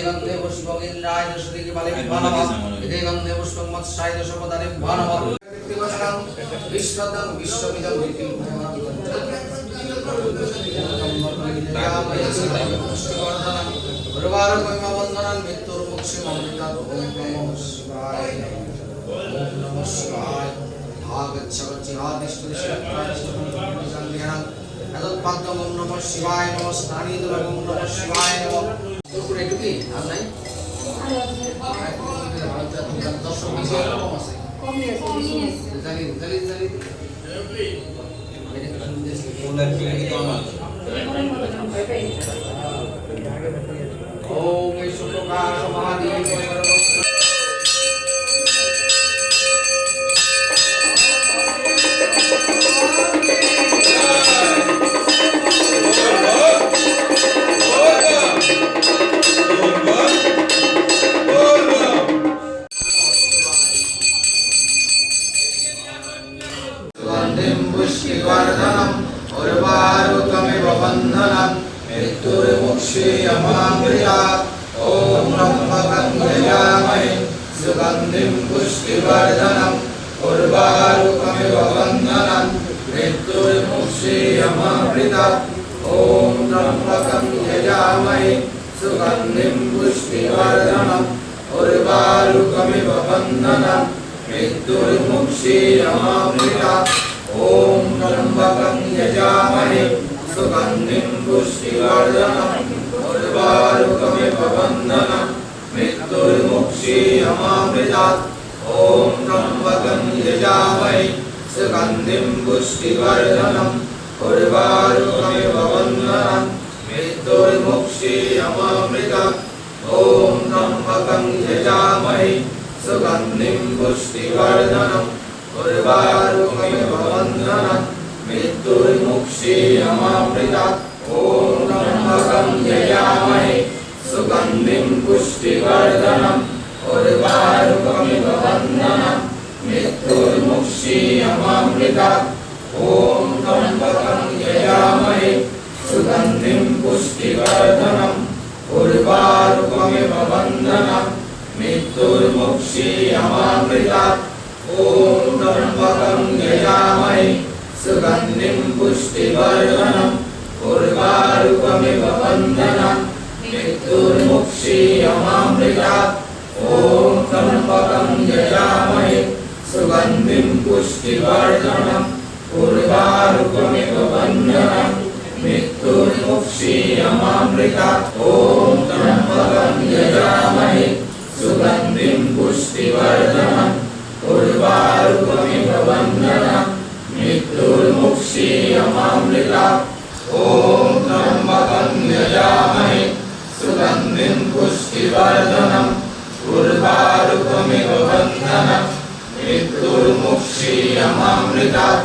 गंधे पुष्पं इंद्राय दशदिक् बलिभ्यो नमः इदे गंधे पुष्पं मत्स्याय दशपदारेभ्यो नमः कृतिवचनं विश्वदं विश्वमिदं विपिं गुरुवारकमवन्दनं मृत्युर्मुक्षिममृतं ओम नमः शिवाय ओम नमः शिवाय भागच्छवचिहादिष्टुष्टं तत्पद्मं नमः शिवाय नमः स्नानिदुरं नमः शिवाय नमः পুরো একটু কি আর নাই দর্শক বিষয় এরকম আছে জানি ওম এই সুপ্রকাশ মহাদেব सुगंधिं पुष्टिवर्धनम् उर्वारुकमिव बन्धनम् मृत्युर्मुक्षीयमामृतात् ॐ त्र्यम्बकं यजामहे सुगंधिं पुष्टिवर्धनम् उर्वारुकमिव बन्धनम् मृत्युर्मुक्षीयमामृतात् ॐ त्र्यम्बकं यजामहे सुगंधिं पुष्टिवर्धनम् उर्वारुकमिव बन्धनम् मृत्युर्मुक्षीयमामृतात् ॐ त्र्यम्बकं यजामहे सुगंधिं पुष्टिवर्धनम् उर्वारुकमिव बन्धनम् मृत्युर्मुक्षीयमामृतात् ॐ त्र्यम्बकं यजामहे सुगंधिं पुष्टिवर्धनम् उर्वारुकमिव बन्धनम् मृत्युर्मुक्षीयमामृतात् ॐ त्र्यम्बकं यजामहे सुगंधिं पुष्टिवर्धनम् उर्वारुकमिव बन्धनम् मृत्युर्मुक्षीयमामृतात् ॐ त्र्यम्बकं यजामहे सुगंधिं पुष्टिवर्धनम् उर्वारुकमिव बन्धनम् मृत्युर्मुक्षीयमामृतात् ॐ त्र्यम्बकं यजामहे सुगंधिं पुष्टिवर्धनम् उर्वारुकमिव बन्धनम् मृत्युर्मुक्षीयमामृतात् ॐ त्र्यम्बकं यजामहे सुगंधिं पुष्टिवर्धनम् उर्वारुकमिव बन्धनम् मृत्युर्मुक्षीयमामृतात् ॐ त्र्यम्बकं यजामहे सुगंधिं पुष्टिवर्धनम् उर्वारुकमिव बन्धनम् मृत्युर्मुक्षीयमामृतात् ॐ त्र्यम्बकं यजामहे सुगंधिं पुष्टिवर्धनम् उर्वारुकमिव बन्धनम् मृत्युर्मुक्षीयमामृतात्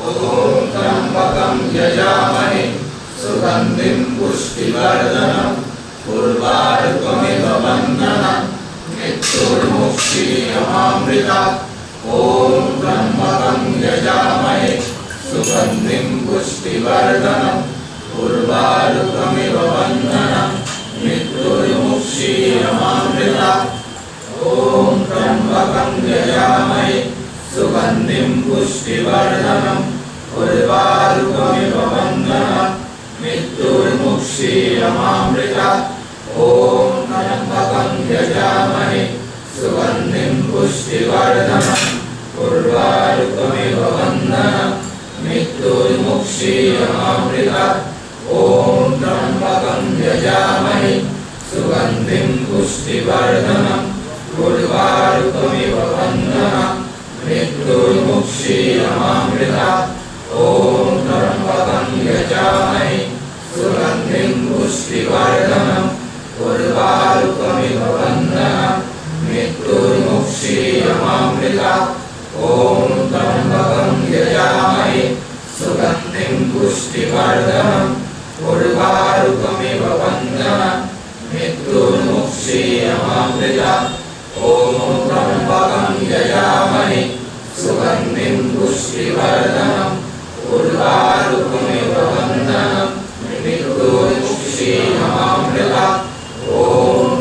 ॐ त्र्यम्बकं यजामहे सुगंधिं पुष्टिवर्धनम् उर्वारुकमिव बन्धनम् मृत्युर्मुक्षीयमामृतात् ॐ त्र्यम्बकं यजामहे सुगंधिं पुष्टिवर्धनम् उर्वारुकमिव बन्धनम् मृत्युर्मुक्षीयमामृतात् ॐ त्र्यम्बकं यजामहे सुगंधिं पुष्टिवर्धनम् उर्वारुकमिव बन्धनम् मृत्युर्मुक्षीयमामृतात् ॐ त्र्यम्बकं यजामहे सुगंधिं पुष्टिवर्धनम् उर्वारुकमिव बन्धनम् मृत्युर्मुक्षीयमामृतात् ॐ त्र्यम्बकं यजामहे सुगंधिं पुष्टिवर्धनम् उर्वारुकमिव बन्धनम् मृत्युर्मुक्षीयमामृतात् ॐ त्र्यम्बकं यजामहे सुगंधिं पुष्टिवर्धनम् उर्वारुकमिव बन्धनम् मृत्युर्मुक्षीयमामृतात् ॐ त्र्यम्बकं यजामहे सुगंधिं पुष्टिवर्धनम् मृत्युर्मुक्षीयमामृता ॐ त्र्यम्बकं यजामहे सुगन्धिं पुष्टिवर्धनम् उर्वारुकमिव बन्धनम् मृत्युर्मुक्षीयमामृता ॐ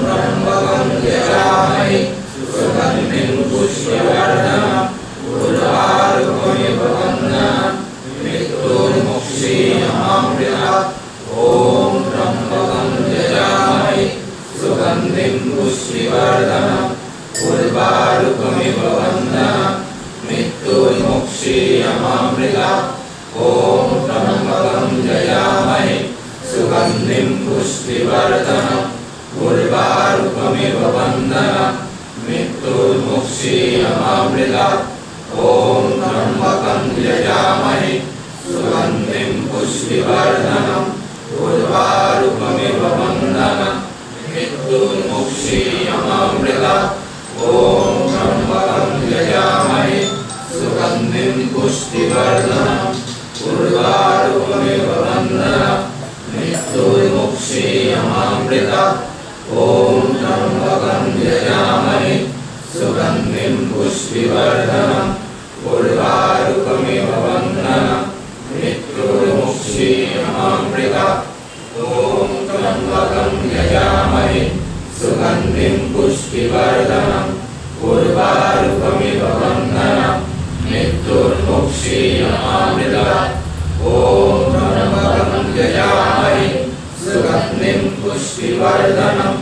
त्र्यम्बकं यजामहे सुगन्धिं पुष्टिवर्धनम् उर्वारुकमिव बन्धनम् मृत्युर्मुक्षीयमामृता ॐ त्र्यम्बकं यजामहे सुगन्धिं पुष्टिवर्धनम् उर्वारुकमिव बन्धनम् मृत्युर्मुक्षीयमामृता ॐ त्र्यम्बकं यजामहे सुगन्धिं पुष्टिवर्धनम् उर्वारुकमिव बन्धनम् मृत्युर्मुक्षीयमामृता ॐ त्र्यम्बकं यजामहे सुगन्धिं पुष्टिवर्धनम् उर्वारुकमिव बन्धनम् मृत्युर्मुक्षीयमामृता ॐ त्र्यम्बकं यजामहे सुगन्धिं पुष्टिवर्धनम् उर्वारुकमिव बन्धनम् मृत्युर्मुक्षीयमामृता ॐ त्र्यम्बकं यजामहे सुगन्धिं पुष्टिवर्धनम् उर्वारुकमिव बन्धनम् मृत्युर्मुक्षीयमामृता ॐ त्र्यम्बकं यजामहे सुगन्धिं पुष्टिवर्धनम्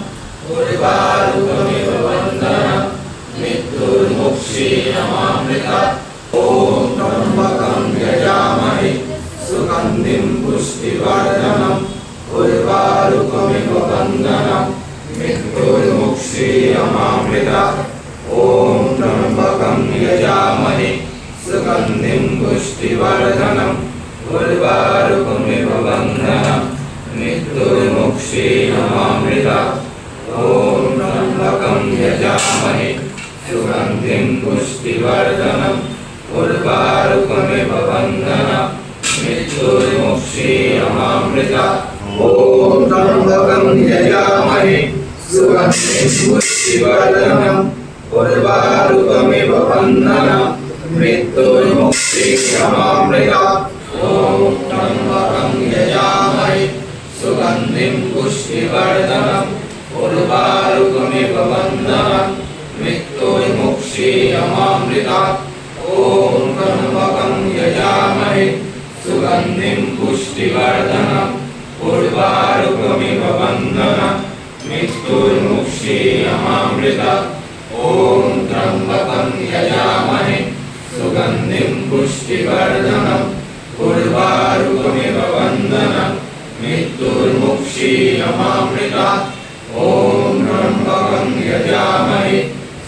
उर्वारुकमिव बन्धनम् मृत्युर्मुक्षीयमामृता ॐ त्र्यम्बकं यजामहे सुगन्धिं पुष्टिवर्धनम् उर्वारुकमिव बन्धनम् मृत्युर्मुक्षीयमामृता ॐ त्र्यम्बकं यजामहे सुगन्धिं पुष्टिवर्धनम् उर्वारुकमिव बन्धनम् मृत्युर्मुक्षीयमामृता ॐ त्र्यम्बकं यजामहे सुगन्धिं पुष्टिवर्धनम् उर्वारुकमिव बन्धनम् मृत्युर्मुक्षीयमामृता ॐ त्र्यम्बकं यजामहे सुगन्धिं पुष्टिवर्धनम् उर्वारुकमिव बन्धनम् मृत्युर्मुक्षीयमामृता ॐ त्र्यम्बकं यजामहे सुगन्धिं पुष्टिवर्धनम् उर्वारुकमिव बन्धनम् मृत्युर्मुक्षीयमामृता ॐ त्र्यम्बकं यजामहे सुगन्धिं पुष्टिवर्धनम् उर्वारुकमिव बन्धनम् मृत्युर्मुक्षीयमामृता ॐ त्र्यम्बकं यजामहे सुगन्धिं पुष्टिवर्धनम् उर्वारुकमिव बन्धनम् मृत्युर्मुक्षीयमामृता ॐ त्र्यम्बकं यजामहे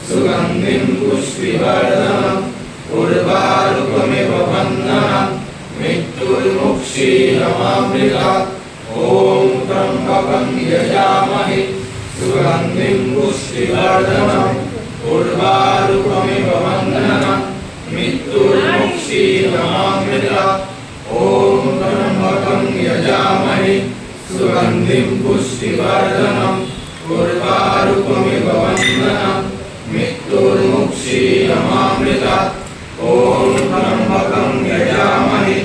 सुगन्धिं पुष्टिवर्धनम् उर्वारुकमिव बन्धनम् मृत्युर्मुक्षीयमामृता ॐ त्र्यम्बकं यजामहे सुगन्धिं पुष्टिवर्धनम् उर्वारुकमिव बन्धनम् मृत्युर्मुक्षीयमामृता ॐ त्र्यम्बकं यजामहे सुगन्धिं पुष्टिवर्धनम् उर्वारुकमिव बन्धनम् मृत्युर्मुक्षीयमामृता ॐ त्र्यम्बकं यजामहे सुगन्धिं पुष्टिवर्धनम् उर्वारुकमिव बन्धनम् मृत्युर्मुक्षीयमामृता ॐ त्र्यम्बकं यजामहे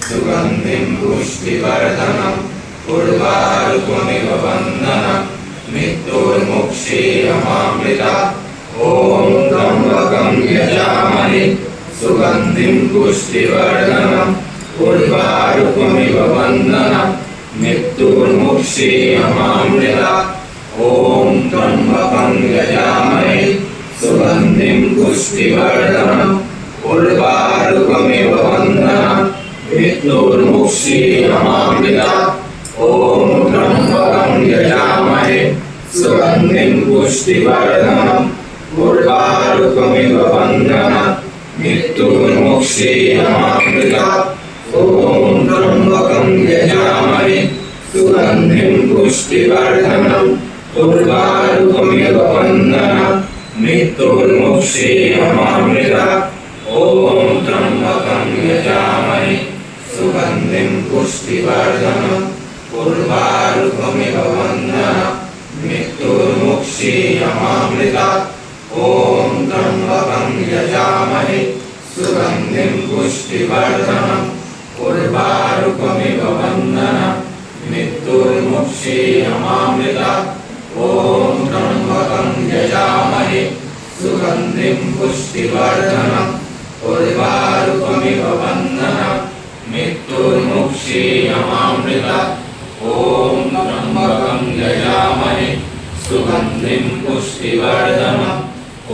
सुगन्धिं पुष्टिवर्धनम् उर्वारुकमिव बन्धनम् मृत्युर्मुक्षीयमामृता ॐ त्र्यम्बकं यजामहे सुगन्धिं पुष्टिवर्धनम् उर्वारुकमिव बन्धनम् मृत्युर्मुक्षीयमामृता ॐ त्र्यम्बकं यजामहे सुगन्धिं पुष्टिवर्धनम् उर्वारुकमिव बन्धनम् मृत्युर्मुक्षीयमामृता ॐ त्र्यम्बकं यजामहे सुगन्धिं पुष्टिवर्धनम् उर्वारुकमिव बन्धनम् मृत्युर्मुक्षीयमामृता ॐ त्र्यम्बकं यजामहे सुगन्धिं पुष्टिवर्धनम् उर्वारुकमिव बन्धनम् मृत्युर्मुक्षीयमामृता ॐ त्र्यम्बकं यजामहे सुगन्धिं पुष्टिवर्धनम् उर्वारुकमिव बन्धनम् मृत्युर्मुक्षीयमामृता पुष्टिवर्धनम् उर्वारुकमिव वन्दनम् मृत्युर्मुक्षीयमामृतात् ॐ त्र्यम्बकं यजामहे सुगन्धिं पुष्टिवर्धनम् उर्वारुकमिव वन्दनम् मृत्युर्मुक्षीयमामृतात् ॐ त्र्यम्बकं यजामहे सुगन्धिं पुष्टिवर्धनम्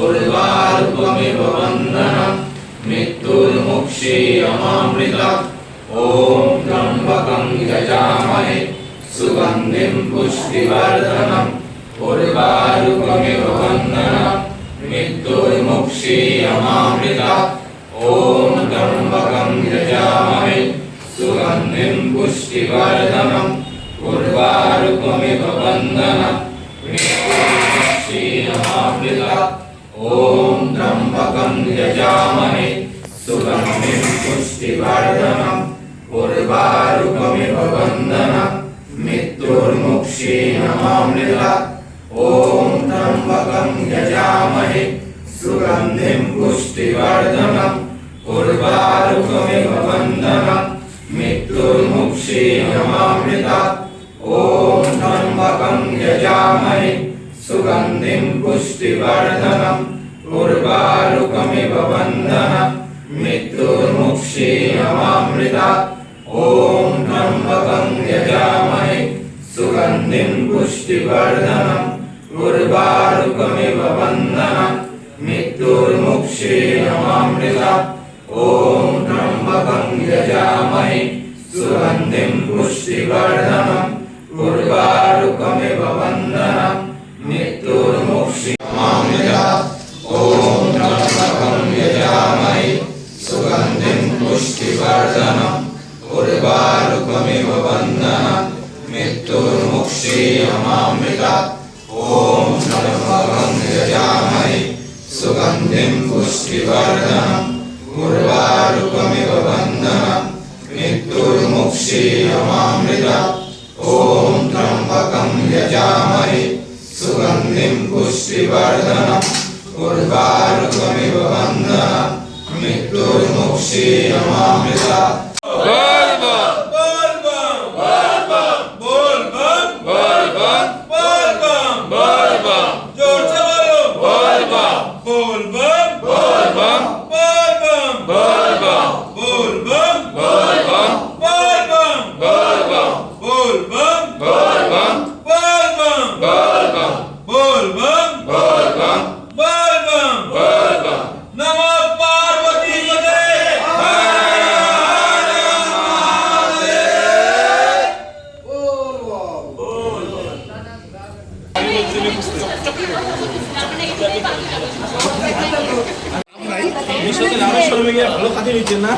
उर्वारुकमिव वन्दनम् मृत्युर्मुक्षीयमामृतात् ॐ त्र्यम्बकं यजामहे सुगन्धिं पुष्टिवर्धनम् उर्वारुकमिव वन्दनम् मृत्युर्मुक्षीयमामृतात् ॐ त्र्यम्बकं यजामहे सुगन्धिं पुष्टिवर्धनम् उर्वारुकमिव वन्दनम् मृत्युर्मुक्षीयमामृतात् ॐ त्र्यम्बकं यजामहे सुगन्धिं पुष्टिवर्धनम् उर्वारुकमिव वन्दनम् मृत्युर्मुक्षीयमामृतात् ॐ त्र्यम्बकं यजामहे सुगन्धिं पुष्टिवर्धनम् उर्वारुकमिव वन्दनम् मृत्युर्मुक्षीयमामृतात् ॐ त्र्यम्बकं यजामहे सुगन्धिं पुष्टिवर्धनम् उर्वारुकमिव वन्दनम् मृत्युर्मुक्षीयमामृतात् ॐ त्र्यम्बकं यजामहे सुगन्धिं पुष्टिवर्धनम् उर्वारुकमिव वन्दनम् मृत्युर्मुक्षीयमामृतात् ॐ त्र्यम्बकं यजामहे सुगन्धिं पुष्टिवर्धनम् उर्वारुकमिव वन्दनम् मृत्युर्मुक्षीयमामृतात् ॐ त्र्यम्बकं यजामहे सुगन्धिं पुष्टिवर्धनम् उर्वारुकमिव वन्दनम् मृत्युर्मुक्षीयमामृतात् ॐ त्र्यम्बकं यजामहे सुगन्धिं पुष्टिवर्धनम् उर्वारुकमिव वन्दनम् मृत्युर्मुक्षीयमामृतात् ॐ त्र्यम्बकं यजामहे सुगन्धिं पुष्टिवर्धनम् उर्वारुकमिव वन्दनम् मृत्युर्मुक्षीयमामृतात् ভালো কাজে নিচ্ছেন না